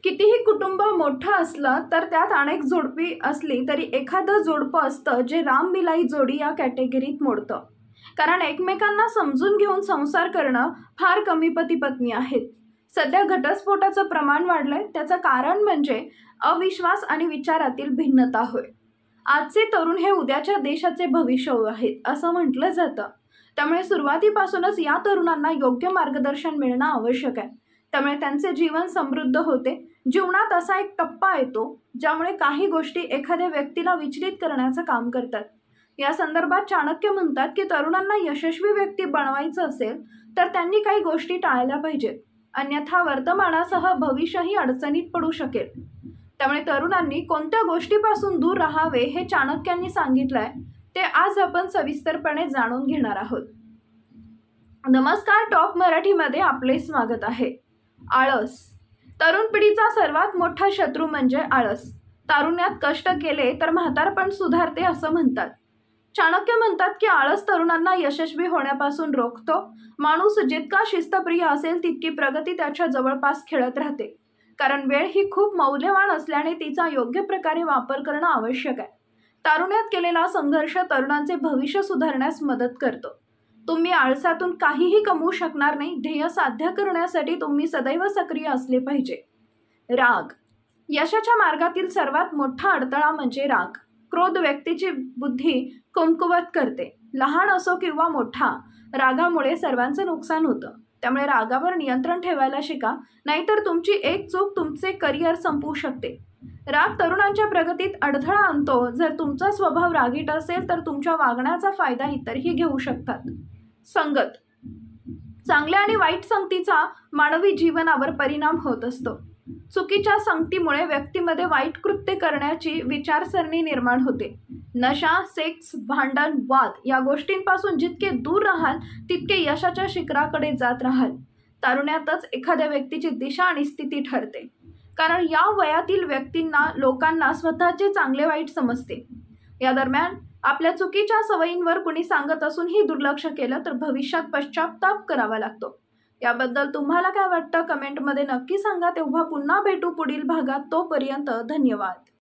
कितीही कुटुंब मोठं असलं तर त्यात अनेक जोडपी असली तरी एखादं जोडपं असतं जे राममिलाई जोडी या कॅटेगरीत मोडतं. कारण एकमेकांना समजून घेऊन संसार करणं फार कमी पती पत्नी आहेत. सध्या घटस्फोटाचं प्रमाण वाढलंय, त्याचं कारण म्हणजे अविश्वास आणि विचारातील भिन्नता होय. आजचे तरुण हे उद्याच्या देशाचे भविष्य आहेत असं म्हटलं जातं. त्यामुळे सुरुवातीपासूनच या तरुणांना योग्य मार्गदर्शन मिळणं आवश्यक आहे. त्यामुळे त्यांचे जीवन समृद्ध होते. जीवनात असा एक टप्पा येतो ज्यामुळे काही गोष्टी एखाद्या व्यक्तीला विचलित करण्याचं काम करतात. या संदर्भात चाणक्य म्हणतात की तरुणांना यशस्वी व्यक्ती बनवायचं असेल तर त्यांनी काही गोष्टी टाळल्या पाहिजेत, अन्यथा वर्तमानासह भविष्यही अडचणीत पडू शकेल. त्यामुळे तरुणांनी कोणत्या गोष्टीपासून दूर राहावे हे चाणक्यांनी सांगितलंय, ते आज आपण सविस्तरपणे जाणून घेणार आहोत. नमस्कार, टॉप मराठीमध्ये आपले स्वागत आहे. आळस. तरुण पिढीचा सर्वात मोठा शत्रू म्हणजे आळस. तारुण्यात कष्ट केले तर म्हातारपण सुधारते असं म्हणतात. चाणक्य म्हणतात की आळस तरुणांना यशस्वी होण्यापासून रोखतो. माणूस जितका शिस्तप्रिय असेल तितकी प्रगती त्याच्या जवळपास खेळत राहते. कारण वेळ ही खूप मौल्यवान असल्याने तिचा योग्य प्रकारे वापर करणं आवश्यक आहे. तारुण्यात केलेला संघर्ष तरुणांचे भविष्य सुधारण्यास मदत करतो. तुम्ही आळसातून काहीही कमवू शकणार नाही. ध्येय साध्य करण्यासाठी तुम्ही सदैव सक्रिय असले पाहिजे. राग. यशाच्या मार्गातील सर्वात मोठा अडथळा म्हणजे राग. क्रोध व्यक्तीची बुद्धी कमकुवत करते. लहान असो किंवा मोठा, रागामुळे सर्वांचं नुकसान होतं. त्यामुळे रागावर नियंत्रण ठेवायला शिका, नाहीतर तुमची एक चूक तुमचे करिअर संपवू शकते. राग तरुणांच्या प्रगतीत अडथळा आणतो. जर तुमचा स्वभाव रागीट असेल तर तुमच्या वागण्याचा फायदा इतरही घेऊ शकतात. संगत. चांगल्या आणि वाईट संगतीचा मानवी जीवनावर परिणाम होत असतो. चुकीच्या संगतीमुळे व्यक्तीमध्ये वाईट कृत्य करण्याची विचारसरणी निर्माण होते. नशा, सेक्स, भांडण, वाद या गोष्टींपासून जितके दूर राहाल तितके यशाच्या शिखराकडे जात राहाल. तारुण्यातच एखाद्या व्यक्तीची दिशा आणि स्थिती ठरते. कारण या वयातील व्यक्तींना लोकांना स्वतःचे चांगले वाईट समजते. या दरम्यान आपल्या चुकीच्या सवयींवर कुणी सांगत असूनही दुर्लक्ष केलं तर भविष्यात पश्चाताप करावा लागतो. याबद्दल तुम्हाला काय वाटतं कमेंटमध्ये नक्की सांगा. तेव्हा पुन्हा भेटू पुढील भागात. तोपर्यंत धन्यवाद.